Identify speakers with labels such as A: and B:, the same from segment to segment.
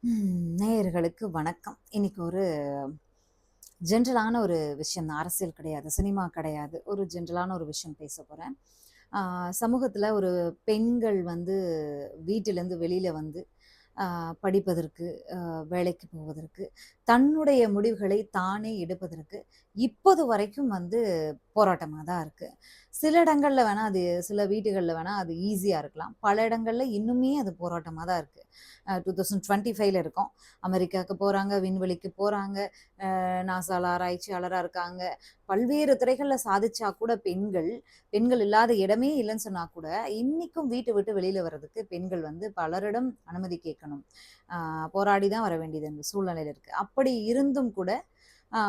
A: நேயர்களுக்கு வணக்கம். இன்னைக்கு ஒரு ஜென்ரலான ஒரு விஷயம் தான். அரசியல் கிடையாது, சினிமா கிடையாது. ஒரு ஜென்ரலான ஒரு விஷயம் பேச போறேன். சமூகத்துல ஒரு பெண்கள் வந்து வீட்டிலேருந்து வெளியில வந்து ஆ படிப்பதற்கு, வேலைக்கு போவதற்கு, தன்னுடைய முடிவுகளை தானே எடுப்பதற்கு இப்போது வரைக்கும் வந்து போராட்டமா தான் இருக்கு. சில இடங்கள்ல வேணா அது சில வீடுகள்ல வேணா அது ஈஸியா இருக்கலாம். பல இடங்கள்ல இன்னுமே அது போராட்டமா தான் இருக்கு. 2025ல இருக்கோம். அமெரிக்காவுக்கு போறாங்க, விண்வெளிக்கு போறாங்க, நாசால ஆராய்ச்சியாளரா இருக்காங்க. பல்வேறு துறைகள்ல சாதிச்சா கூட பெண்கள் இல்லாத இடமே இல்லன்னு சொன்னா கூட, இன்னைக்கும் வீட்ட விட்டு வெளியில வர்றதுக்கு பெண்கள் வந்து பலரிடம் அனுமதி கேட்கணும். ஆ போராடி தான் வர வேண்டியது அந்த சூழ்நிலையில இருக்கு. அப்படி இருந்தும் கூட, ஆ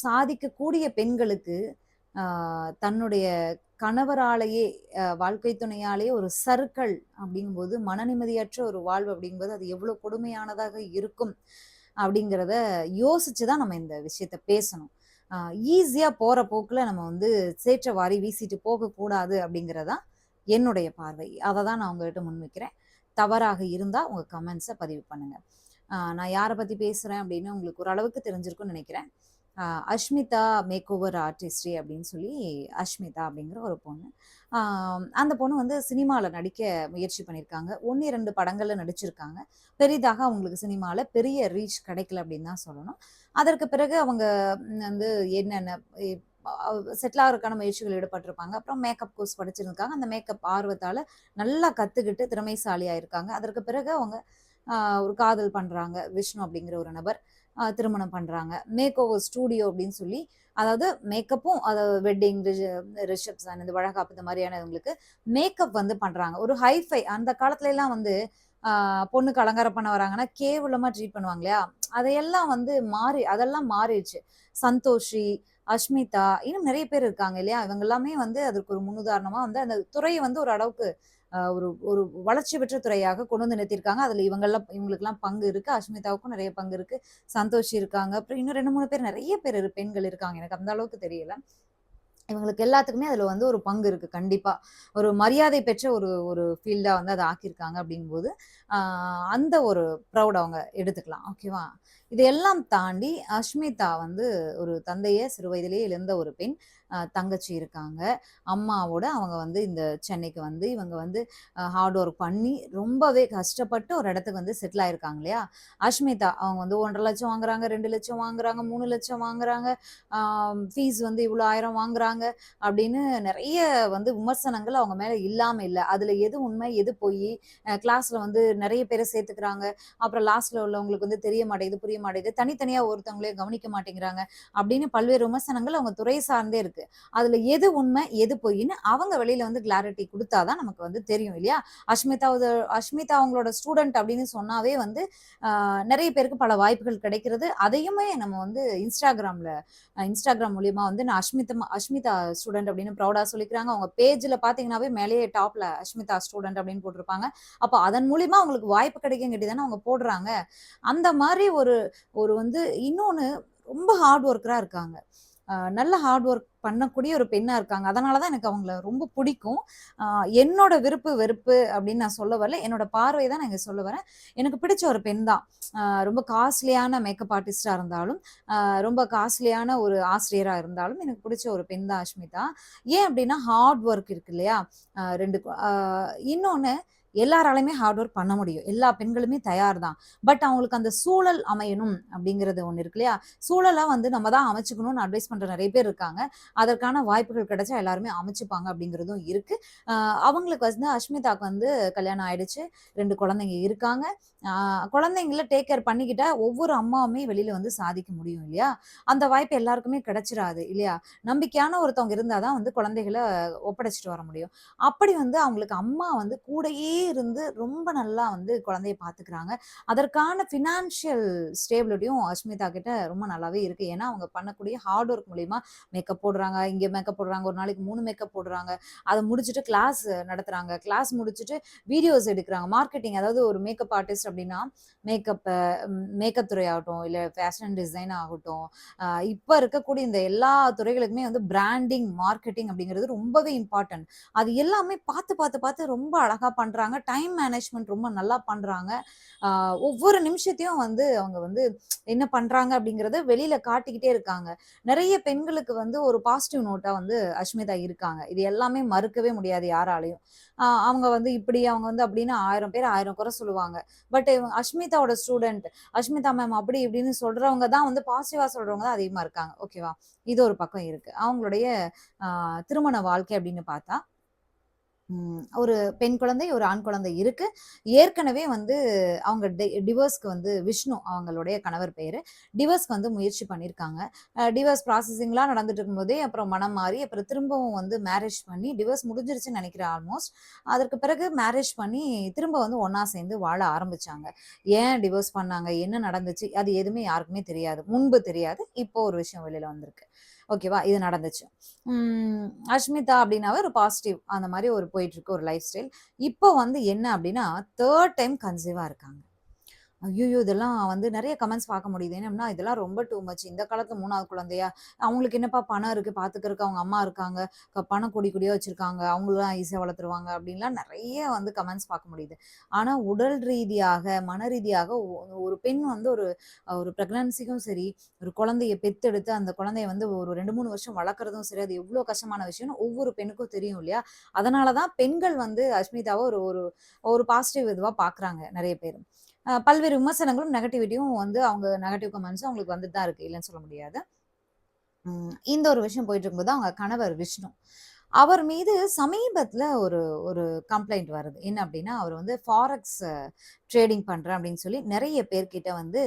A: சாதிக்கக்கூடிய பெண்களுக்கு, ஆ தன்னுடைய கணவராலேயே, வாழ்க்கை துணையாலேயே ஒரு சறுக்கல் அப்படிங்கும்போது, மன நிம்மதியற்ற ஒரு வாழ்வு அப்படிங்கும்போது, அது எவ்வளோ கொடுமையானதாக இருக்கும் அப்படிங்கிறத யோசிச்சு தான் நம்ம இந்த விஷயத்த பேசணும். ஆ ஈஸியா போற போக்குல நம்ம வந்து சேற்ற வாரி வீசிட்டு போகக்கூடாது அப்படிங்கிறது தான் என்னுடைய பார்வை. அத தான் நான் உங்ககிட்ட முன்வைக்கிறேன். தவறாக இருந்தா உங்க கமெண்ட்ஸ பதிவு பண்ணுங்க. நான் யார பத்தி பேசுறேன் அப்படின்னு உங்களுக்கு ஓரளவுக்கு தெரிஞ்சிருக்கும்னு நெனைக்கிறேன். அ அஷ்மிதா மேக் ஓவர் ஆர்டிஸ்ட்ரி அப்படின்னு சொல்லி அஷ்மிதா அப்படிங்கிற ஒரு பொண்ணு. ஆ அந்த பொண்ணு வந்து சினிமால நடிக்க முயற்சி பண்ணியிருக்காங்க. 1, 2 படங்கள்ல நடிச்சிருக்காங்க. பெரிதாக அவங்களுக்கு சினிமால பெரிய ரீச் கிடைக்கல அப்படின்னு தான் சொல்லணும். அதற்கு பிறகு அவங்க வந்து என்னென்ன எ அ செட்டில் ஆகுறதுக்கான முயற்சிகள் ஈடுபட்டிருப்பாங்க. அப்புறம் மேக்கப் கோர்ஸ் படிச்சிருக்காங்க. அந்த மேக்கப் ஆர்வத்தால நல்லா கத்துக்கிட்டு திறமைசாலியா இருக்காங்க. அதற்கு பிறகு அவங்க அ ஒரு காதல் பண்றாங்க. விஷ்ணு அப்படிங்கிற ஒரு நபர். திருமணம் பண்றாங்க. மேக் ஓவர் ஸ்டூடியோ அப்படின்னு சொல்லி, அதாவது மேக்கப்பும் அதாவது வெட்டிங், ரிசப்ஷன், இந்த வளைகாப்பு இந்த மாதிரியானவங்களுக்கு மேக்கப் வந்து பண்றாங்க. ஒரு ஹைஃபை அந்த காலத்துலலாம் வந்து ஆ பொண்ணுக்கு அலங்காரம் பண்ண வராங்கன்னா, கேவலமா ட்ரீட் பண்ணுவாங்க இல்லையா? அதையெல்லாம் வந்து அதெல்லாம் மாறிடுச்சு. சந்தோஷி, அஷ்மிதா இன்னும் நெறைய பேர் இருக்காங்க இல்லையா? இவங்க எல்லாமே வந்து அதற்கு ஒரு முன்னுதாரணமா வந்து அந்த துறைய வந்து ஒரு அளவுக்கு ஒரு ஒரு வளர்ச்சி பெற்ற துறையாக கொண்டு வந்து நிறுத்தியிருக்காங்க. அதுல இவங்களுக்கெல்லாம் பங்கு இருக்கு. அஷ்மிதாவுக்கும் நெறைய பங்கு இருக்கு. சந்தோஷி இருக்காங்க. அப்புறம் இன்னும் 2, 3 பேர் நெறைய பேர் பெண்கள் இருக்காங்க. எனக்கு அந்த அளவுக்கு தெரியல. இவங்களுக்கு எல்லாத்துக்குமே அதுல வந்து ஒரு பங்கு இருக்கு கண்டிப்பா. ஒரு மரியாதை பெற்ற ஒரு ஒரு ஃபீல்டா வந்து அத ஆக்கியிருக்காங்க அப்படிங்கும்போது, ஆ அந்த ஒரு ப்ரவுட் அவங்க எடுத்துக்கலாம். ஓகேவா? இதையெல்லாம் தாண்டி அஷ்மிதா வந்து ஒரு தந்தைய சிறு வயதிலேயே இழந்த ஒரு பெண். தங்கச்சி இருக்காங்க. அம்மாவோட அவங்க வந்து இந்த சென்னைக்கு வந்து இவங்க வந்து ஹார்ட் ஒர்க் பண்ணி ரொம்பவே கஷ்டப்பட்டு ஒரு இடத்துக்கு வந்து செட்டில் ஆயிருக்காங்க இல்லையா? அஷ்மிதா அவங்க வந்து 1,50,000 வாங்குறாங்க, 2,00,000 வாங்குறாங்க, 3,00,000 வாங்குறாங்க. ஃபீஸ் வந்து இவ்வளோ 1000 வாங்குறாங்க அப்படின்னு நெறைய வந்து விமர்சனங்கள் அவங்க மேல இல்லாம இல்ல. அதுல எது உண்மை, எது பொய்யி, கிளாஸ்ல வந்து நெறைய பேர சேர்த்துக்கிறாங்க. அப்புறம் லாஸ்ட்ல உள்ளவங்களுக்கு வந்து தெரிய மாட்டேங்குது, புரிய மாட்டேங்குது. தனித்தனியா ஒருத்தவங்களையும் கவனிக்க மாட்டேங்கிறாங்க. அப்படின்னு பல்வேறு விமர்சனங்கள் அவங்க துறை சார்ந்தே இருக்கு. அதுல எது உண்மை, எது பொய்ன்னு அவங்க வெளியில வந்து கிளாரிட்டி குடுத்தா தான் நமக்கு வந்து தெரியும் இல்லையா? அஷ்மிதா அவங்களோட ஸ்டூடண்ட் அப்படின்னு சொன்னாவே வந்து, நெறைய பேருக்கு பல வாய்ப்புகள் கிடைக்கிறது. அதையுமே நம்ம வந்து Instagram மூலியமா வந்து நான் அஷ்மிதா ஸ்டூடண்ட் அப்படின்னு ப்ரவுடா சொல்லிக்கிறாங்க. அவங்க பேஜ்ல பார்த்தீங்கன்னாவே மேலேயே டாப்ல அஷ்மிதா ஸ்டூடண்ட் அப்படின்னு போட்டிருப்பாங்க. அப்ப அதன் மூலியமா அவங்களுக்கு வாய்ப்பு கிடைக்குங்காட்டி தானே அவங்க போடுறாங்க. அந்த மாரி ஒரு ஒரு வந்து இன்னொன்னு ரொம்ப ஹார்ட் ஒர்க்கரா இருக்காங்க. நல்ல ஹார்ட் ஒர்க் பண்ணக்கூடிய ஒரு பெண்ணா இருக்காங்க. அதனால தான் எனக்கு அவங்கள ரொம்ப பிடிக்கும். அ என்னோட விருப்பு, வெறுப்பு அப்படின்னு நான் சொல்ல வரல. என்னோட பார்வை தான் நான் இங்க சொல்ல வரேன். எனக்கு பிடிச்ச ஒரு பெண் தான். ரொம்ப காஸ்ட்லியான மேக்கப் ஆர்டிஸ்ட்டா இருந்தாலும், ரொம்ப காஸ்ட்லியான ஒரு ஆசிரியரா இருந்தாலும், எனக்கு பிடிச்ச ஒரு பெண் தான் அஷ்மிதா. ஏன் அப்படின்னா, ஹார்ட் ஒர்க் இருக்கு இல்லையா? 2 இன்னொன்னு எல்லாராலயுமே ஹார்ட் ஒர்க் பண்ண முடியும். எல்லா பெண்களுமே தயார் தான். பட் அவங்களுக்கு அந்த சூழல் அமையணும் அப்படிங்கிறது ஒண்ணு இருக்கு இல்லையா? சூழலா வந்து நம்ம தான் அமைச்சுக்கணும்னு அட்வைஸ் பண்ற நெறைய பேர் இருக்காங்க. அதற்கான வாய்ப்புகள் கிடைச்சா எல்லாருமே அமைச்சுப்பாங்க அப்படிங்கிறதும் இருக்கு. அ அவங்களுக்கு வந்து அஷ்மிதாக்கு வந்து கல்யாணம் ஆயிடுச்சு. 2 குழந்தைங்க இருக்காங்க. ஆ குழந்தைங்கள டேக் கேர் பண்ணிக்கிட்டா ஒவ்வொரு அம்மாவுமே வெளில வந்து சாதிக்க முடியும் இல்லையா? அந்த வாய்ப்பு எல்லாருக்குமே கிடைச்சிராது இல்லையா? நம்பிக்கையான ஒருத்தவங்க இருந்தா தான் வந்து குழந்தைகள ஒப்படைச்சுட்டு வர முடியும். அப்படி வந்து அவங்களுக்கு அம்மா வந்து கூடயே இருந்து ரொம்ப நல்லா வந்து குழந்தைய பார்த்துக்கிறாங்க. அதற்கான ஃபினான்ஷியல் ஸ்டேபிலிட்டியும் அஷ்மிதா கிட்ட ரொம்ப நல்லாவே இருக்கு. ஏன்னா, அவங்க பண்ணக்கூடிய ஹார்ட் ஒர்க் மூலியமா மேக்கப் போடுறாங்க, இங்க மேக்கப் போடுறாங்க, ஒரு நாளைக்கு 3 மேக்கப் போடுறாங்க. அத முடிச்சுட்டு கிளாஸ் நடத்துறாங்க. கிளாஸ் முடிச்சுட்டு வீடியோஸ் எடுக்குறாங்க. மார்க்கெட்டிங் அதாவது ஒரு மேக்கப் ஆர்டிஸ்ட் அப்டின்னா, மேக்கப் மேக்கப் துறை ஆகட்டும், இல்ல ஃபேஷன் டிசைன் ஆகட்டும், அ இப்ப இருக்கக்கூடிய இந்த எல்லா துறைகளுக்குமே வந்து பிராண்டிங், மார்க்கெட்டிங் அப்படிங்கிறது ரொம்பவே இம்பார்ட்டன்ட். அது எல்லாமே பார்த்து, பார்த்து, பார்த்து ரொம்ப அழகா பண்றாங்க. பண்றாங்க. டைம் மேனேஜ்மெண்ட் ரொம்ப நல்லா பண்றாங்க. ஒவ்வொரு நிமிஷத்தையும் வந்து அவங்க வந்து என்ன பண்றாங்க அப்படிங்கிறத வெளியில காட்டிக்கிட்டே இருக்காங்க. நெறைய பெண்களுக்கு வந்து ஒரு பாசிட்டிவ் நோட்டா வந்து அஷ்மிதா இருக்காங்க. இது எல்லாமே மறுக்கவே முடியாது யாராலயும். அவங்க வந்து இப்படி, அவங்க வந்து அப்படின்னு 1000 பேர் 1000 குறை சொல்லுவாங்க. பட் அஷ்மிதாவோட ஸ்டூடண்ட், அஷ்மிதா மேம் அப்படி இப்படின்னு சொல்றவங்க தான் வந்து பாசிட்டிவா சொல்றவங்க தான் அதிகமா இருக்காங்க. ஓகேவா? இது ஒரு பக்கம் இருக்கு. அவங்களுடைய அ திருமண வாழ்க்கை அப்படின்னு பார்த்தா, ஒரு பெண் குழந்தை, ஒரு ஆண் குழந்தை இருக்கு. ஏற்கனவே வந்து அவங்க டிவோர்ஸ்க்கு வந்து விஷ்ணு அவங்களுடைய கணவர் பேரு. டிவோர்ஸ்க்கு வந்து முயற்சி பண்ணியிருக்காங்க. டிவோர்ஸ் ப்ராசஸிங்லாம் நடந்துட்டு இருக்கும்போதே, அப்புறம் மனம் மாறி, அப்புறம் திரும்பவும் வந்து மேரேஜ் பண்ணி, டிவோர்ஸ் முடிஞ்சிருச்சுன்னு நெனைக்கிறேன் ஆல்மோஸ்ட். அதற்கு பிறகு மேரேஜ் பண்ணி, திரும்ப வந்து ஒண்ணா சேர்ந்து வாழ ஆரம்பிச்சாங்க. ஏன் டிவோர்ஸ் பண்ணாங்க? என்ன நடந்துச்சு? அது எதுவுமே யாருக்குமே தெரியாது. முன்பு தெரியாது. இப்போ ஒரு விஷயம் வெளில வந்திருக்கு. ஓகேவா? இது நடந்துச்சு. அஷ்மிதா அப்படின்னாவே ஒரு பாசிட்டிவ் அந்த மாரி ஒரு போயிட்டுருக்கு ஒரு லைஃப் ஸ்டைல். இப்போ வந்து என்ன அப்படின்னா, 3 டைம் கன்சீவா இருக்காங்க. ஐய்யய்யோ! இதெல்லாம் வந்து நெறைய கமெண்ட்ஸ் பார்க்க முடியுது. என்னன்னா, இதெல்லாம் ரொம்ப டூ மச். இந்த காலத்துல 3வது குழந்தையா? அவங்களுக்கு என்னப்பா பணம் இருக்கு, பார்த்துக்கிறதுக்கு அவங்க அம்மா இருக்காங்க. பணம் கொடி கொடியா வச்சிருக்காங்க. அவங்கலாம் ஈஸியா வளர்த்துருவாங்க அப்டின்லாம் நெறைய வந்து கமெண்ட்ஸ் பார்க்க முடியுது. ஆனா, உடல் ரீதியாக, மன ரீதியாக ஒரு பெண் வந்து ஒரு ஒரு பிரெக்னன்சிக்கும் சரி, ஒரு குழந்தைய பெத்தெடுத்து அந்த குழந்தைய வந்து ஒரு 2, 3 வருஷம் வளர்க்குறதும் சரி, அது எவ்ளோ கஷ்டமான விஷயம்னு ஒவ்வொரு பெண்ணுக்கும் தெரியும் இல்லையா? அதனால தான் பெண்கள் வந்து அஷ்மிதாவ ஒரு ஒரு ஒரு பாசிட்டிவ் இதுவா பார்க்குறாங்க நெறைய பேரு. பல்வேறு விமர்சனங்களும், நெகட்டிவிட்டியும் வந்து அவங்க நெகட்டிவ் கமெண்ட்ஸும் அவங்களுக்கு வந்துட்டு தான் இருக்கு. இல்லன்னு சொல்ல முடியாது. இந்த ஒரு விஷயம் போயிட்டு இருக்கும்போது அவங்க கணவர் விஷ்ணு. அவர் மீது சமீபத்தில ஒரு ஒரு கம்ப்ளைண்ட் வருது. என்ன அப்டின்னா, அவர் வந்து ஃபாரெக்ஸ் ட்ரேடிங் பண்றேன் அப்டின்னு சொல்லி நெறைய பேர்கிட்ட வந்து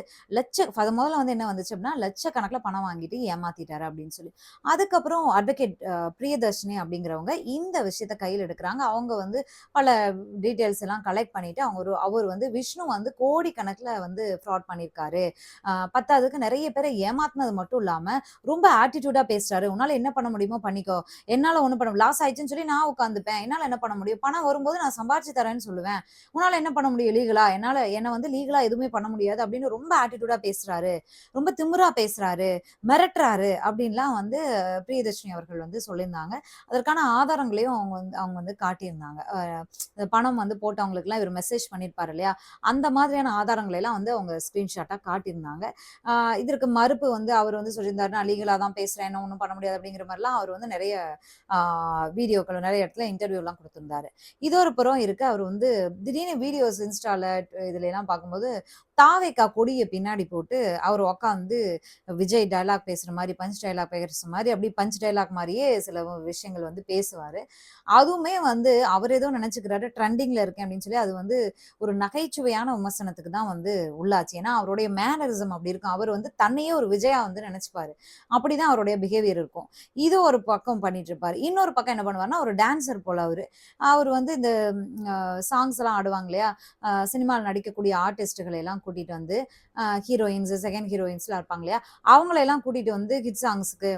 A: முதல்ல வந்து என்ன வந்துச்சு அப்டின்னா, லட்சக்கணக்கில பணம் வாங்கிட்டு ஏமாத்திட்டாரு அப்டின்னு சொல்லி. அதுக்கப்புறம் அட்வொகேட் பிரியதர்ஷினி அப்டிங்கிறவங்க இந்த விஷயத்த கையில எடுக்குறாங்க. அவங்க வந்து பல டீட்டெயில்ஸ் எல்லாம் கலெக்ட் பண்ணிட்டு, அவர் வந்து விஷ்ணு வந்து கோடிக்கணக்கில வந்து ஃப்ராட் பண்ணியிருக்காரு. பத்தாததுக்கு நெறைய பேர ஏமாத்துனது மட்டும் இல்லாம, ரொம்ப ஆட்டிட்யூடா பேசுறாரு. "உன்னால என்ன பண்ண முடியுமோ பண்ணிக்கோ. என்னால ஒண்ணும் பண்ண லாஸ் ஆயிடுச்சுன்னு சொல்லி நான் உட்காந்துப்பேன். என்னால என்ன பண்ண முடியும்? பணம் வரும்போது நான் சம்பாரிச்சு தரேன்னு சொல்லுவேன். உன்னால என்ன பண்ண முடியும் லீகலா? என்ன வந்து லீகலா எதுவுமே பண்ண முடியாது." அப்படின்னு ரொம்ப ஆட்டிட்யூடா பேசுறாரு. ரொம்ப திமிரா பேசுறாரு, மிரட்டுறாரு அப்படின்லாம் வந்து பிரியதர்ஷினி அவர்கள் வந்து சொல்லியிருந்தாங்க. அதற்கான ஆதாரங்களையும் அவங்க வந்து காட்டியிருந்தாங்க. பணம் வந்து போட்டவங்களுக்குலாம் இவர் மெசேஜ் பண்ணியிருப்பாரு இல்லையா? அந்த மாதிரியான ஆதாரங்களை எல்லாம் வந்து அவங்க ஸ்கிரீன்ஷாட்டா காட்டியிருந்தாங்க. ஆ இதற்கு மறுப்பு வந்து அவர் வந்து சொல்லியிருந்தாரு, "நான் லீகலா தான் பேசுறேன். என்ன ஒண்ணும் பண்ண முடியாது." அப்படிங்கிற மாரிலாம் அவர் வந்து நெறைய ஆ வீடியோக்கள் நெறைய இடத்துல இன்டர்வியூலாம் குடுத்திருந்தாரு. இது ஒரு புறம் இருக்கு. அவர் வந்து திடீர்னு வீடியோஸ் இன்ஸ்டால இதுலலாம் பார்க்கும்போது, தாவேக்கா கொடிய பின்னாடி போட்டு அவர் உட்காந்து விஜய் டயலாக் பேசுற மாரி, பஞ்ச் டயலாக் பேசுற மாரி, அப்படியே பஞ்ச் டயலாக் மாரியே சில விஷயங்கள் வந்து பேசுவாரு. அதுவுமே வந்து அவர் ஏதோ நெனச்சுக்கிறாரு, ட்ரெண்டிங்ல இருக்கேன் அப்படின்னு சொல்லி, அது வந்து ஒரு நகைச்சுவையான விமர்சனத்துக்கு தான் வந்து உள்ளாச்சு. ஏன்னா, அவருடைய மேனரிசம் அப்படி இருக்கும். அவர் வந்து தன்னையே ஒரு விஜயா வந்து நெனச்சுப்பாரு. அப்படிதான் அவருடைய பிஹேவியர் இருக்கும். இது ஒரு பக்கம் பண்ணிட்டு இருப்பாரு. இன்னொரு பக்கம் என்ன பண்ணுவாருன்னா, ஒரு டான்சர் போல அவரு. அவரு வந்து இந்த சாங்ஸ்லாம் ஆடுவாங்க இல்லையா? சினிமால நடிக்கக்கூடிய ஆர்டிஸ்ட்டுகள எல்லாம் கூட்டிட்டு வந்து, ஹீரோயின்ஸ், செகண்ட் ஹீரோயின்ஸ்லாம் இருப்பாங்க இல்லையா? அவங்கள எல்லாம் கூட்டிட்டு வந்து ஹிட் சாங்ஸ்க்கு,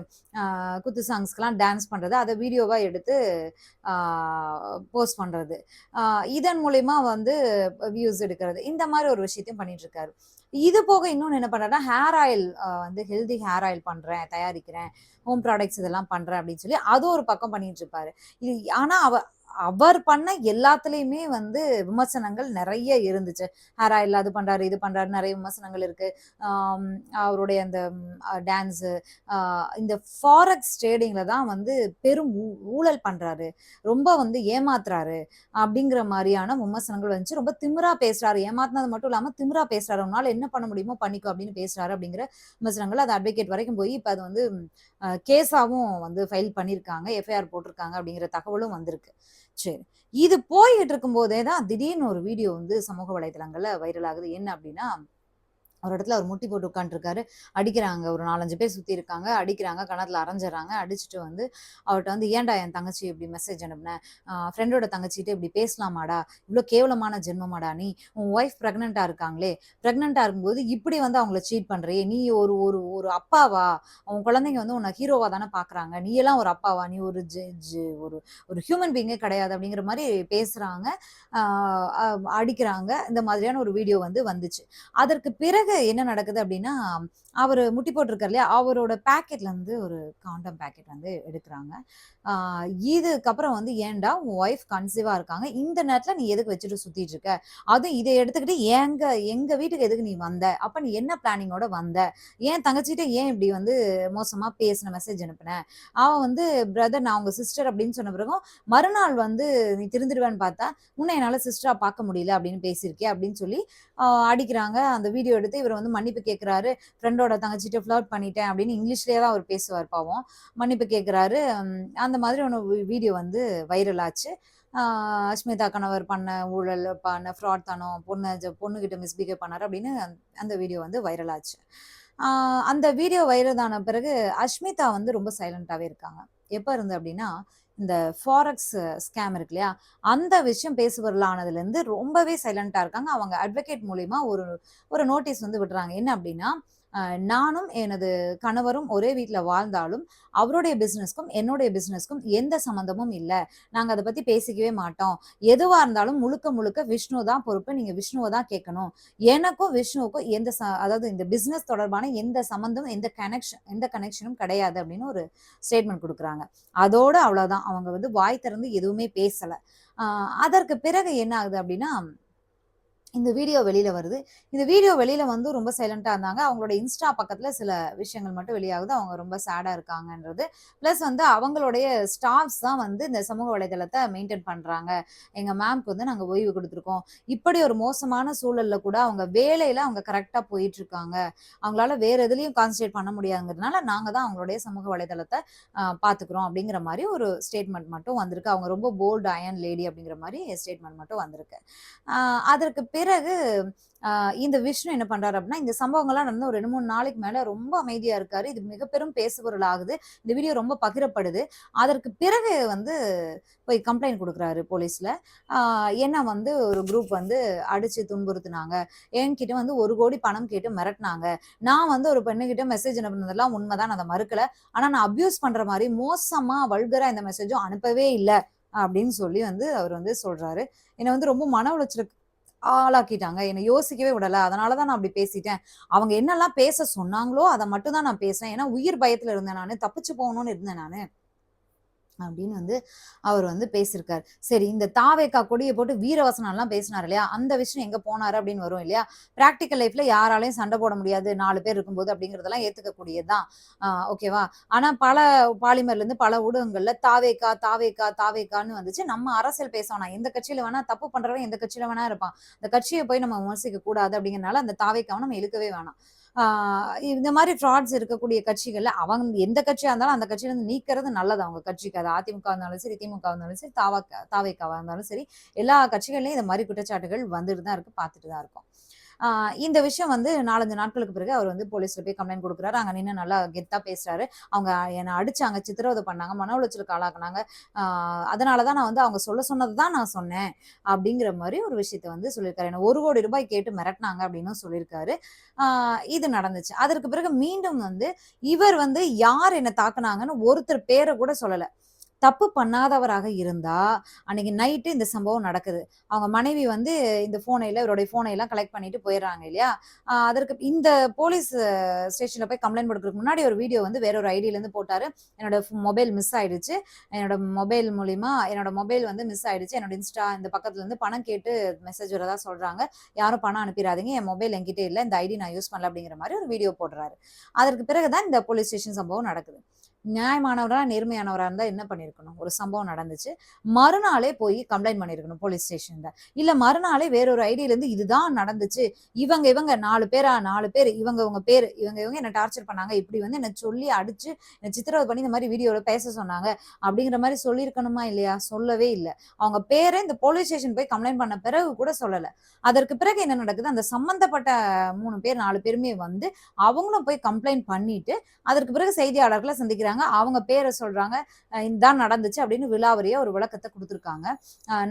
A: குத்து சாங்ஸ்க்குலாம் டான்ஸ் பண்றது, அத வீடியோவா எடுத்து ஆ போஸ்ட் பண்றது. ஆ இதன் மூலியமா வந்து வியூஸ் எடுக்கிறது. இந்த மாரி ஒரு விஷயத்தையும் பண்ணிட்டு இருக்காரு. இது போக இன்னொன்னு என்ன பண்றாருன்னா, ஹேர் ஆயில் வந்து ஹெல்தி ஹேர் ஆயில் பண்றேன், தயாரிக்கிறேன். ஹோம் ப்ராடக்ட்ஸ் இதெல்லாம் பண்றேன் அப்படின்னு சொல்லி, அது ஒரு பக்கம் பண்ணிட்டு இருப்பாரு. இது ஆனா அவர் பண்ண எல்லாத்துலயுமே வந்து விமர்சனங்கள் நெறைய இருந்துச்சு. ஹேர் ஆயில் அது பண்றாரு, இது பண்றாரு நெறைய விமர்சனங்கள் இருக்கு. ஆம் அவருடைய அந்த டான்ஸு, அ இந்த ஃபாரெக்ஸ் ட்ரேடிங்ல தான் வந்து பெரும் ஊழல் பண்றாரு. ரொம்ப வந்து ஏமாத்துறாரு. அப்படிங்கிற மாரியான விமர்சனங்கள் வந்துச்சு. ரொம்ப திமிரா பேசுறாரு. ஏமாத்துனது மட்டும் இல்லாம திமிரா பேசுறாரு. உன்னால என்ன பண்ண முடியுமோ பண்ணிக்கோ அப்படின்னு பேசுறாரு அப்படிங்கிற விமர்சனங்கள். அது அட்வொகேட் வரைக்கும் போய் இப்ப அது வந்து கேஸாவும் வந்து ஃபைல் பண்ணியிருக்காங்க. எஃப்ஐஆர் போட்டிருக்காங்க அப்படிங்கிற தகவலும் வந்திருக்கு. சரி. இது போய்கிட்டு இருக்கும்போதே தான் திடீர்னு ஒரு வீடியோ வந்து சமூக வலைதளங்கள்ல வைரல் ஆகுது. என்ன அப்படின்னா, ஒரு இடத்துல அவர் முட்டி போட்டு உட்காந்துருக்காரு. அடிக்கிறாங்க. ஒரு 4, 5 பேர் சுத்தி இருக்காங்க. அடிக்கிறாங்க. கன்னத்துல அரைஞ்சர்றாங்க. அடிச்சுட்டு வந்து அவர்ட்ட வந்து, "ஏன்டா என் தங்கச்சி இப்படி மெசேஜ் அனுப்புன? ஃப்ரெண்டோட தங்கச்சிட்ட இப்படி பேசலாமாடா? இவ்ளோ கேவலமான ஜென்மமாடா நீ? உன் ஒய்ஃப் பிரெக்னன்ட்டா இருக்காங்களே! பிரெக்னன்ட்டா இருக்கும்போது இப்படி வந்து அவங்கள சீட் பண்றியே! நீ ஒரு ஒரு ஒரு அப்பாவா? உன் குழந்தைங்க வந்து உன்ன ஹீரோவா தானே பார்க்குறாங்க. நீ எல்லாம் ஒரு அப்பாவா? நீ ஒரு ஜெ ஜெ ஒரு ஒரு ஹியூமன் பீயிங்கே கிடையாது." அப்படிங்கிற மாரி பேசுறாங்க. ஆ அ அடிக்கிறாங்க. இந்த மாதிரியான ஒரு வீடியோ வந்து வந்துச்சு. அதற்கு பிறகு பிறகு என்ன நடக்குது அப்படின்னா, அவரு முட்டி போட்டிருக்காரு இல்லையா? அவரோட பாக்கெட்ல இருந்து ஒரு காண்டம் பாக்கெட் வந்து எடுக்குறாங்க. ஆ இதுக்கப்புறம் வந்து "ஏன்டா உன் ஒய்ஃப் கன்சீவா இருக்காங்க. இந்த நேரத்துல நீ எதுக்கு வச்சுட்டு சுத்திட்டு இருக்க? அதுவும் இத எடுத்துக்கிட்டு எங்க வீட்டுக்கு எதுக்கு நீ வந்த? அப்ப நீ என்ன பிளானிங்கோட வந்த? என் தங்கச்சிட்ட ஏன் இப்படி வந்து மோசமா பேசின, மெசேஜ் அனுப்புன?" அவ வந்து "பிரதர் நான் உங்க சிஸ்டர்" அப்படின்னு சொன்ன பிறகும், மறுநாள் வந்து "நீ திருந்துருவேன்னு பார்த்தா, உன்ன என்னால சிஸ்டரா பார்க்க முடியல அப்படின்னு பேசியிருக்கே" அப்படின்னு சொல்லி அடிக்கிறாங்க. அந்த வீடியோ எடுத்து இவர் வந்து மன்னிப்பு கேட்கிறாரு. ஃப்ரெண்டோட தங்கச்சிட்ட ஃப்ளர்ட் பண்ணிட்டேன் அப்படின்னு இங்கிலீஷ்லயே தான் அவர் பேசுவார் பாவம். மன்னிப்பு கேட்கிறாரு. அந்த மாதிரி ஒண்ணு வீடியோ வந்து வைரல் ஆச்சு. ஆ அஷ்மிதா கணவர் பண்ண ஊழல், பண்ண ஃப்ராட் தனம், பொண்ணுகிட்ட மிஸ்பிஹேவ் பண்ணாரு அப்படின்னு அந்த வீடியோ வந்து வைரல் ஆச்சு. ஆ அந்த வீடியோ வைரல் ஆன பிறகு அஷ்மிதா வந்து ரொம்ப சைலன்ட்டாவே இருக்காங்க. எப்ப இருந்து அப்படின்னா, இந்த ஃபாரெக்ஸ் ஸ்கேம் இருக்கு இல்லையா? அந்த விஷயம் பேசுபொருள் ஆனதுலருந்து ரொம்பவே சைலன்ட்டா இருக்காங்க. அவங்க அட்வொகேட் மூலியமா ஒரு ஒரு நோட்டீஸ் வந்து விடுறாங்க. என்ன அப்படின்னா, அ நானும் எனது கணவரும் ஒரே வீட்ல வாழ்ந்தாலும், அவருடைய பிசினஸ்க்கும், என்னுடைய பிசினஸ்க்கும் எந்த சம்மந்தமும் இல்ல. நாங்க அத பத்தி பேசிக்கவே மாட்டோம். எதுவா இருந்தாலும் முழுக்க முழுக்க விஷ்ணு தான் பொறுப்பு. நீங்க விஷ்ணுவ தான் கேட்கணும். எனக்கும் விஷ்ணுவுக்கும் அதாவது இந்த பிசினஸ் தொடர்பான எந்த சம்மந்தமும், எந்த கனெக்ஷனும் கிடையாது அப்படின்னு ஒரு ஸ்டேட்மெண்ட் குடுக்குறாங்க. அதோட அவ்வளோதான். அவங்க வந்து வாய் திறந்து எதுவுமே பேசல. அ அதற்கு பிறகு என்ன ஆகுது அப்படின்னா, இந்த வீடியோ வெளியில வருது. இந்த வீடியோ வெளியில வந்து ரொம்ப சைலன்ட்டா இருந்தாங்க. அவங்களோட இன்ஸ்டா பக்கத்துல சில விஷயங்கள் மட்டும் வெளியாகுது. அவங்க ரொம்ப சேடா இருக்காங்கன்றது. பிளஸ் வந்து அவங்களுடைய ஸ்டாஃப்ஸ் தான் வந்து இந்த சமூக வலைதளத்த மெயின்டெயின் பண்றாங்க. எங்க மேம்க்கு வந்து நாங்க ஓய்வு குடுத்துருக்கோம். இப்படி ஒரு மோசமான சூழல்ல கூட அவங்க வேலையில அவங்க கரெக்ட்டா போயிட்டுருக்காங்க. அவங்களால வேற எதுலயும் கான்சன்ட்ரேட் பண்ண முடியாதுங்கிறதுனால, நாங்க தான் அவங்களுடைய சமூக வலைதளத்த பார்த்துக்கிறோம் அப்படிங்கிற மாரி ஒரு ஸ்டேட்மெண்ட் மட்டும் வந்திருக்கு. அவங்க ரொம்ப போல்ட் அயர்ன் லேடி அப்படிங்கிற மாரி ஸ்டேட்மெண்ட் மட்டும் வந்திருக்கு. ஆ அதற்கு பிறகு அ இந்த விஷ்ணு என்ன பண்றாரு அப்டின்னா, இந்த சம்பவங்கள்லாம் நடந்து ஒரு 2, 3 நாளைக்கு மேல ரொம்ப அமைதியா இருக்காரு. இது மிக பெரும் பேசுபொருள் ஆகுது. இந்த வீடியோ ரொம்ப பகிரப்படுது. அதற்கு பிறகு வந்து போய் கம்ப்ளைண்ட் குடுக்குறாரு போலீஸ்ல. ஆ என்ன வந்து ஒரு குரூப் வந்து அடிச்சு துன்புறுத்துனாங்க. என்கிட்ட வந்து 1,00,00,000 பணம் கேட்டு மிரட்டுனாங்க. நான் வந்து ஒரு பெண்ணுகிட்ட மெசேஜ் அனுப்புனதெல்லாம் உண்மதான். நான் அத மறுக்கல. ஆனா நான் அப்யூஸ் பண்ற மாரி மோசமா, வல்கரா எந்த மெசேஜும் அனுப்பவே இல்ல. அப்டின்னு சொல்லி வந்து அவர் வந்து சொல்றாரு. என்ன வந்து ரொம்ப மன உளைச்சலுக்கு ஆளாக்கிட்டாங்க. என்ன யோசிக்கவே விடல. அதனால தான் நான் அப்டி பேசிட்டேன். அவங்க என்னலாம் பேச சொன்னாங்களோ, அத மட்டும் தான் நான் பேசினேன். ஏன்னா உயிர் பயத்துல இருந்தேன் நானு. தப்பிச்சு போகணும்னு இருந்தேன் நானு. அப்படின்னு வந்து அவர் வந்து பேசியிருக்காரு. சரி இந்த தாவேக்கா கொடிய போட்டு வீரவசனம்லாம் பேசினாரு இல்லையா? அந்த விஷயம் எங்க போனாரு அப்படின்னு வரும் இல்லையா? பிராக்டிகல் லைஃப்ல யாராலயும் சண்டை போட முடியாது 4 பேர் இருக்கும்போது அப்படிங்கிறதெல்லாம் ஏத்துக்கக்கூடியது தான். ஓகேவா? ஆனா பல பாலிமர்லேருந்து பல ஊடகங்கள்ல தாவேக்கா, தாவேக்கா, தாவேக்கான்னு வந்துச்சு. நம்ம அரசியல் பேச வேணாம். எந்த கட்சியில வேணா தப்பு பண்றவன் எந்த கட்சியில வேணா இருப்பான். அந்த கட்சிய போய் நம்ம விமர்சிக்க கூடாது அப்படிங்கிறனால அந்த தாவேக்காவ நம்ம இழுக்கவே வேணாம். ஆ இந்த மாரி ஃப்ராட்ஸ் இருக்கக்கூடிய கட்சிகள்ல அவங்க எந்த கட்சியா இருந்தாலும் அந்த கட்சியிலருந்து நீக்கிறது நல்லது அவங்க கட்சிக்கு. அது அதிமுகவா இருந்தாலும் சரி, திமுகவா இருந்தாலும் சரி, தாவேக்காவா இருந்தாலும் சரி, எல்லா கட்சிகள்லயும் இந்த மாரி குற்றச்சாட்டுகள் வந்துட்டு தான் இருக்கு, பார்த்துட்டு தான் இருக்கோம். ஆ இந்த விஷயம் வந்து 4, 5 நாட்களுக்கு பிறகு அவர் வந்து போலீஸ்ல போய் கம்ப்ளைண்ட் குடுக்குறாரு. அங்க நின்னு நல்லா கெத்தா பேசுறாரு. அவங்க என்ன அடிச்சாங்க, சித்திரவதை பண்ணாங்க, மன உளைச்சலுக்கு ஆளாக்குனாங்க. ஆ அதனால தான் நான் வந்து அவங்க சொல்ல சொன்னது தான் நான் சொன்னேன். அப்படிங்கிற மாரி ஒரு விஷயத்த வந்து சொல்லியிருக்காரு. என்ன ரூ. 1,00,00,000 கேட்டு மிரட்டுனாங்க அப்படின்னும் சொல்லியிருக்காரு. ஆ இது நடந்துச்சு. அதற்கு பிறகு மீண்டும் வந்து இவர் வந்து யார் என்ன தாக்குனாங்கன்னு ஒருத்தர் பேர கூட சொல்லல. தப்பு பண்ணாதவராக இருந்தா, அன்னைக்கு நைட்டு இந்த சம்பவம் நடக்குது. அவங்க மனைவி வந்து இந்த இவருடைய ஃபோனை எல்லாம் கலெக்ட் பண்ணிட்டு போயிர்றாங்க இல்லையா? அதற்கு இந்த போலீஸ் ஸ்டேஷன்ல போய் கம்ப்ளைண்ட் குடுக்குறதுக்கு முன்னாடி ஒரு வீடியோ வந்து வேற ஒரு ஐடியிலருந்து போட்டாரு. என்னோட மொபைல் மிஸ் ஆயிடுச்சு. என்னோட மொபைல் வந்து மிஸ் ஆயிடுச்சு. என்னோட இன்ஸ்டா இந்த பக்கத்துலருந்து பணம் கேட்டு மெசேஜ் வரதா சொல்றாங்க. யாரும் பணம் அனுப்பிறாதீங்க. என் மொபைல் என்கிட்ட இல்ல. இந்த ஐடி நான் யூஸ் பண்ணல அப்படிங்கிற மாரி ஒரு வீடியோ போடுறாரு. அதற்கு பிறகு தான் இந்த போலீஸ் ஸ்டேஷன் சம்பவம் நடக்குது. நியாயமானவரா, நேர்மையானவரா இருந்தா என்ன பண்ணியிருக்கணும்? ஒரு சம்பவம் நடந்துச்சு. மறுநாளே போய் கம்ப்ளைண்ட் பண்ணியிருக்கணும் போலீஸ் ஸ்டேஷன்ல. இல்ல மறுநாளே வேற ஒரு ஐடியிலருந்து இதுதான் நடந்துச்சு. இவங்க 4 பேரு இவங்க பேரு. இவங்க என்ன டார்ச்சர் பண்ணாங்க. இப்படி வந்து என்ன சொல்லி அடிச்சு, என்ன சித்திரவதை பண்ணி இந்த மாரி வீடியோல பேச சொன்னாங்க. அப்படிங்கிற மாரி சொல்லியிருக்கணுமா இல்லையா? சொல்லவே இல்ல. அவங்க பேர இந்த போலீஸ் ஸ்டேஷன் போய் கம்ப்ளைண்ட் பண்ண பிறகு கூட சொல்லல. அதற்கு பிறகு என்ன நடக்குது? அந்த சம்பந்தப்பட்ட 3 பேர் 4 பேருமே வந்து அவங்களும் போய் கம்ப்ளைண்ட் பண்ணிட்டு, அதற்கு பிறகு செய்தியாளர்கள சந்திக்கிறாங்க. கேட்டாங்க. அவங்க பேர சொல்றாங்க. இதான் நடந்துச்சு அப்படின்னு விலாவரியா ஒரு விளக்கத்த குடுத்துருக்காங்க.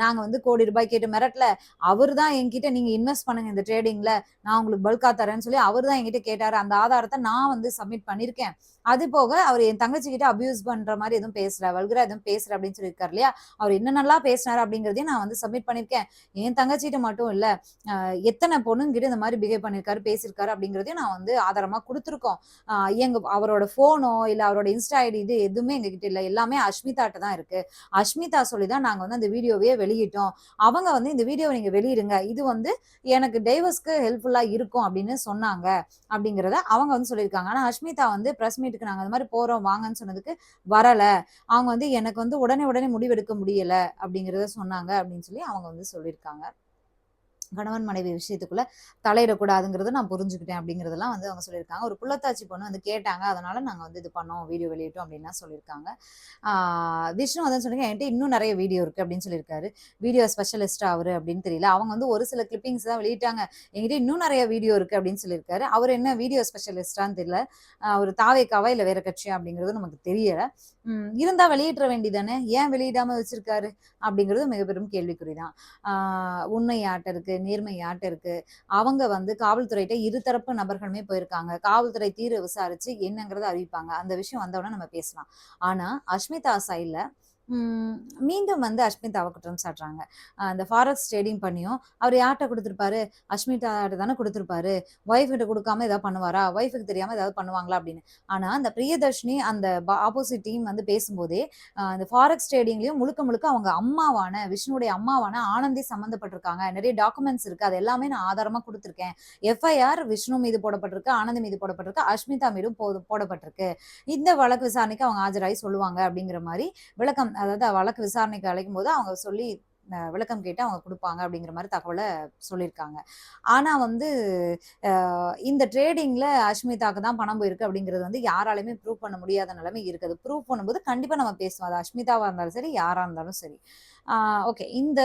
A: நாங்க வந்து கோடி ரூபாய் கேட்டு மிரட்டல. அவரு தான் என்கிட்ட நீங்க இன்வெஸ்ட் பண்ணுங்க இந்த ட்ரேடிங்ல. நான் உங்களுக்கு பல்கா தரேன்னு சொல்லி அவரு தான் என்கிட்ட கேட்டாரு. அந்த ஆதாரத்த நான் வந்து சப்மிட் பண்ணியிருக்கேன். அது போக அவரு என் தங்கச்சி கிட்ட அபியூஸ் பண்ற மாரி எதுவும் பேசல. வல்கரா எதுவும் பேசல அப்படின்னு சொல்லியிருக்காரு இல்லையா? அவரு என்னென்னலாம் பேசினாரு அப்படிங்கிறதையும் நான் வந்து சப்மிட் பண்ணியிருக்கேன். என் தங்கச்சிட்ட மட்டும் இல்ல. எத்தன பொண்ணுங்கிட்ட இந்த மாரி பிஹேவ் பண்ணியிருக்காரு, பேசியிருக்காரு அப்படிங்கிறதையும் நான் வந்து ஆதாரமா குடுத்துருக்கோம். அவரோட ஃபோனோ, இல்ல அவரோட இன்ஸ்டா ஐடி இது எதுவுமே எங்ககிட்ட இல்ல. எல்லாமே அஷ்மிதாட்ட தான் இருக்கு. அஷ்மிதா சொல்லி தான் நாங்க வந்து அந்த வீடியோவையே வெளியிட்டோம். அவங்க வந்து இந்த வீடியோவ நீங்க வெளியிடுங்க. இது வந்து எனக்கு டைவர்ஸ்க்கு ஹெல்ப்ஃபுல்லா இருக்கும் அப்படின்னு சொன்னாங்க. அப்படிங்கிறத அவங்க வந்து சொல்லியிருக்காங்க. ஆனா அஷ்மிதா வந்து பிரஸ் மீட்க்கு நாங்க அந்த மாரி போறோம் வாங்கன்னு சொன்னதுக்கு வரல. அவங்க வந்து எனக்கு வந்து உடனே உடனே முடிவெடுக்க முடியல அப்படிங்கிறத சொன்னாங்க அப்படின்னு சொல்லி அவங்க வந்து சொல்லியிருக்காங்க. கணவன் மனைவி விஷயத்துக்குள்ள தலையிடக்கூடாதுங்கிறத நான் புரிஞ்சுக்கிட்டேன் அப்படிங்கிறதெல்லாம் வந்து அவங்க சொல்லியிருக்காங்க. ஒரு புள்ளத்தாச்சி பொண்ணு வந்து கேட்டாங்க. அதனால நாங்க வந்து இது பண்ணோம். வீடியோ வெளியிட்டோம் அப்படின்லாம் சொல்லியிருக்காங்க. விஷ்ணு வந்து சொன்னீங்க என்கிட்ட இன்னும் நிறைய வீடியோ இருக்கு அப்படின்னு சொல்லியிருக்காரு. வீடியோ ஸ்பெஷலிஸ்ட்டா அவரு அப்படின்னு தெரியல. அவங்க வந்து ஒரு சில கிளிப்பிங்ஸ் தான் வெளியிட்டாங்க. என்கிட்ட இன்னும் நிறைய வீடியோ இருக்கு அப்படின்னு சொல்லியிருக்காரு. அவர் என்ன வீடியோ ஸ்பெஷலிஸ்ட்டான்னு தெரியல. அவரு தாவேக்காவா இல்ல வேற கட்சியா அப்படிங்கிறது நமக்கு தெரியல. இருந்தா வெளியிட்ற வேண்டியதானே? ஏன் வெளியிடாம வச்சிருக்காரு? அப்படிங்கிறது மிக பெரும் கேள்விக்குறிதான். உண்மை யார்ட்ட இருக்கு? நேர்மை யார்ட்ட இருக்கு? அவங்க வந்து காவல்துறையிட்ட இருதரப்பு நபர்களுமே போயிருக்காங்க. காவல்துறை தீர விசாரிச்சு என்னங்கிறத அறிவிப்பாங்க. அந்த விஷயம் வந்தவுடனே நம்ம பேசலாம். ஆனா, அஷ்மிதா சைட்ல ம் மீண்டும் வந்து அஷ்மிதாவ குற்றம் சாட்டுறாங்க. அந்த ஃபாரெக்ஸ் ட்ரேடிங் பண்ணியும், அவரு யார்ட்ட குடுத்துருப்பாரு? அஷ்மிதாட்ட தானே குடுத்துருப்பாரு. ஒய்ஃப் கிட்ட குடுக்காம ஏதாவது பண்ணுவாரா? ஒய்ஃப்க்கு தெரியாம ஏதாவது பண்ணுவாங்களா? அப்படின்னு. ஆனா, அந்த பிரியதர்ஷினி அந்த ஆப்போசிட் டீம் வந்து பேசும்போதே, அந்த ஃபாரெக்ஸ் ட்ரேடிங்லயும் முழுக்க முழுக்க அவங்க அம்மாவான விஷ்ணுவுடைய அம்மாவான ஆனந்தி சம்மந்தப்பட்டிருக்காங்க. நெறைய டாக்குமெண்ட்ஸ் இருக்கு. அது எல்லாமே நான் ஆதாரமா குடுத்துருக்கேன். எஃப்ஐஆர் விஷ்ணு மீது போடப்பட்டிருக்கு, ஆனந்தி மீது போடப்பட்டிருக்கு, அஷ்மிதா மீதும் போடப்பட்டிருக்கு. இந்த வழக்கு விசாரணைக்கு அவங்க ஆஜராகி சொல்லுவாங்க அப்படிங்கிற மாரி விளக்கம் அதாவது வழக்கு விசாரணைக்கு அழைக்கும்போது அவங்க சொல்லி விளக்கம் கேட்டு அவங்க குடுப்பாங்க அப்படிங்கிற மாரி தகவல சொல்லியிருக்காங்க. ஆனா வந்து இந்த ட்ரேடிங்ல அஷ்மிதாக்கு தான் பணம் போயிருக்கு அப்படிங்கிறது வந்து யாராலயுமே ப்ரூவ் பண்ண முடியாத நிலைமை இருக்குது. ப்ரூவ் பண்ணும்போது கண்டிப்பா நம்ம பேசுவோம். அது அஷ்மிதாவா இருந்தாலும் சரி, யாரா இருந்தாலும் சரி. ஆ ஓகே. இந்த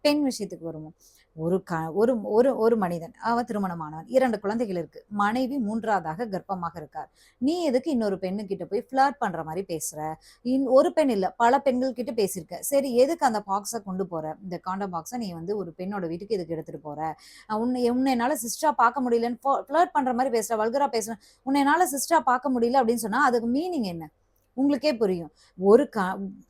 A: பெண் விஷயத்துக்கு வருவோம். ஒரு க ஒரு ஒரு ஒரு மனிதன். அவன் திருமணமானவன். 2 குழந்தைகள் இருக்கு. மனைவி 3வதாக கர்ப்பமாக இருக்கார். நீ எதுக்கு இன்னொரு பெண்ணுகிட்ட போய் ஃப்ளர்ட் பண்ற மாரி பேசுற? ஒரு பெண் இல்ல, பல பெண்கள் கிட்ட பேசியிருக்க. சரி எதுக்கு அந்த பாக்ஸ கொண்டு போற? இந்த காண்டம் பாக்ஸ நீ வந்து ஒரு பெண்ணோட வீட்டுக்கு எதுக்கு எடுத்துட்டு போற? உன்ன உன்ன என்னால சிஸ்டரா பார்க்க முடியலன்னு ஃப்ளர்ட் பண்ற மாரி பேசுற, வல்கரா பேசுற. உன்ன என்னால சிஸ்டரா பார்க்க முடியல அப்படின்னு சொன்னா, அதுக்கு மீனிங் என்ன? உங்களுக்கே புரியும். ஒரு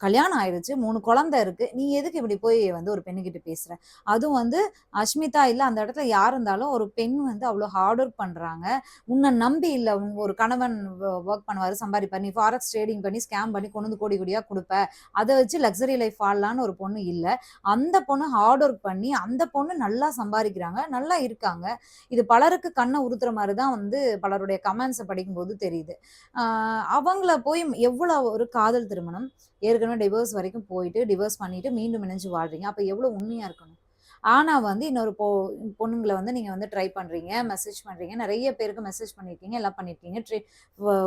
A: கல்யாணம் ஆயிடுச்சு. 3 குழந்தை இருக்கு. நீ எதுக்கு இப்படி போய் வந்து ஒரு பெண்ணுகிட்ட பேசுற? அதுவும் வந்து அஷ்மிதா இல்ல அந்த இடத்துல யார் இருந்தாலும் ஒரு பெண் வந்து அவ்ளோ ஹார்ட் ஒர்க் பண்றாங்க. உன்ன நம்பி இல்ல ஒரு கணவன் வொர்க் பண்ணுவாரு, சம்பாரிப்பாரு. நீ ஃபாரெக்ஸ் ட்ரேடிங் பண்ணி, ஸ்கேம் பண்ணி கொண்டு வந்து கோடி கோடியா குடுப்ப. அத வச்சு லக்ஸரி லைஃப் வாழலான்னு ஒரு பொண்ணு இல்ல. அந்த பொண்ணு ஹார்ட் ஒர்க் பண்ணி, அந்த பொண்ணு நல்லா சம்பாரிக்கிறாங்க, நல்லா இருக்காங்க. இது பலருக்கு கண்ண உறுத்துற மாரி தான் வந்து பலருடைய கமெண்ட்ஸ படிக்கும்போது தெரியுது. ஆ அவங்கள போய் எவ்வளவு ஒரு காதல் திருமணம், ஏற்கனவே டிவோர்ஸ் வரைக்கும் போயிட்டு, டிவோர்ஸ் பண்ணிட்டு மீண்டும் இணைஞ்சு வாழ்றீங்க. அப்ப எவ்வளோ உண்மையா இருக்கணும். ஆனா வந்து இன்னொரு பொண்ணுங்கள வந்து நீங்க வந்து ட்ரை பண்றீங்க, மெசேஜ் பண்றீங்க. நெறைய பேருக்கு மெசேஜ் பண்ணியிருக்கீங்க, எல்லாம் பண்ணியிருக்கீங்க.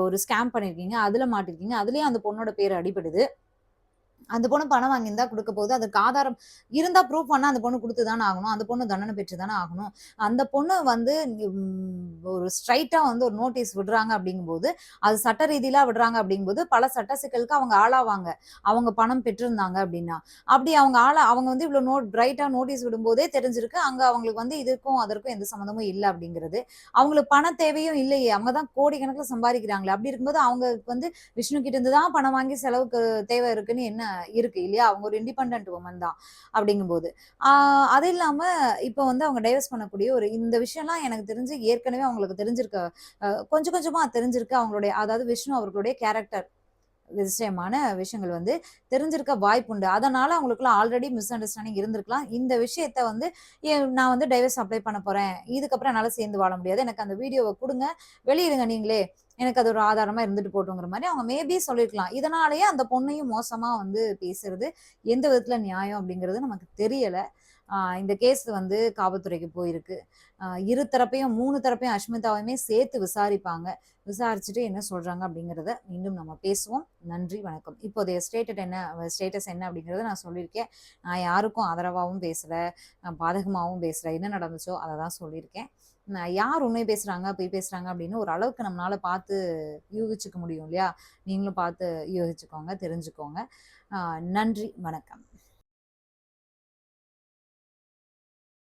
A: ஒரு ஸ்கேம் பண்ணியிருக்கீங்க. அதுல மாட்டியிருக்கீங்க. அதுலயும் அந்த பொண்ணோட பேரு அடிபடுது. அந்த பொண்ணு பணம் வாங்கியிருந்தா குடுக்க போகுது. அதுக்கு ஆதாரம் இருந்தா ப்ரூஃப் பண்ணா அந்த பொண்ணு குடுத்து தானே ஆகணும். அந்த பொண்ணு தண்டனை பெற்று தானே ஆகணும். அந்த பொண்ணு வந்து ஒரு ஸ்ட்ரைட்டா வந்து ஒரு நோட்டீஸ் விடுறாங்க அப்படிங்கும்போது, அது சட்ட ரீதியிலா விடுறாங்க அப்படிங்கும்போது, பல சட்ட சிக்கலுக்கு அவங்க ஆளாவாங்க. அவங்க பணம் பெற்றிருந்தாங்க அப்படின்னா. அப்படி அவங்க வந்து இவ்வளோ பிரைட்டா நோட்டீஸ் விடும்போதே தெரிஞ்சிருக்கு. அங்க அவங்களுக்கு வந்து இதுக்கும், அதற்கும் எந்த சம்மந்தமும் இல்ல அப்படிங்கிறது. அவங்களுக்கு பண தேவையும் இல்லையே. அவங்க தான் கோடிக்கணக்குல சம்பாதிக்கிறாங்களே. அப்படி இருக்கும்போது அவங்களுக்கு வந்து விஷ்ணு கிட்ட இருந்து தான் பணம் வாங்கி செலவுக்கு தேவை இருக்குன்னு என்ன இருக்கு இல்லையா? அவங்க ஒரு இண்டிபெண்டன்ட் வுமன் தான் அப்படிங்கும்போது. ஆ அது இல்லாம இப்ப வந்து அவங்க டைவர்ஸ் பண்ணக்கூடிய ஒரு இந்த விஷயம்லாம் எனக்கு தெரிஞ்சு ஏற்கனவே அவங்களுக்கு தெரிஞ்சிருக்க கொஞ்சம் கொஞ்சமா தெரிஞ்சிருக்கு. அவங்களுடைய அதாவது விஷ்ணு அவர்களுடைய கேரக்டர் விஷயமான விஷயங்கள் வந்து தெரிஞ்சிருக்க வாய்ப்புண்டு. அதனால அவங்களுக்குள்ள ஆல்ரெடி மிஸ் அண்டர்ஸ்டாண்டிங் இருந்திருக்கலாம். இந்த விஷயத்த வந்து நான் வந்து டைவர்ஸ் அப்ளை பண்ண போறேன். இதுக்கப்புறம் என்னால சேர்ந்து வாழ முடியாது. எனக்கு அந்த வீடியோவ குடுங்க. வெளியிடுங்க நீங்களே. எனக்கு அது ஒரு ஆதாரமா இருந்துட்டு போட்டுங்கிற மாரி அவங்க மேபி சொல்லியிருக்கலாம். இதனாலேயே அந்த பொண்ணையும் மோசமா வந்து பேசுறது எந்த விதத்துல நியாயம் அப்படிங்கிறது நமக்கு தெரியல. இந்த கேஸ் வந்து காவல்துறைக்கு போயிருக்கு. இரு தரப்பையும் 3 தரப்பையும் அஷ்மிதாவையுமே சேர்த்து விசாரிப்பாங்க. விசாரிச்சுட்டு என்ன சொல்றாங்க அப்படிங்கிறத மீண்டும் நம்ம பேசுவோம். நன்றி, வணக்கம். இப்போதைய ஸ்டேட்டஸ் என்ன அப்படிங்கிறத நான் சொல்லியிருக்கேன். நான் யாருக்கும் ஆதரவாவும் பேசல, பாதகமாவும் பேசல. என்ன நடந்துச்சோ அத தான் சொல்லியிருக்கேன். யார் உண்மை பேசுறாங்க, பொய் பேசுறாங்க அப்படின்னு ஒரு அளவுக்கு நம்மளால பார்த்து யூகிச்சுக்க முடியும் இல்லையா? நீங்களும் பார்த்து யூகிச்சுக்கோங்க, தெரிஞ்சுக்கோங்க. நன்றி, வணக்கம்.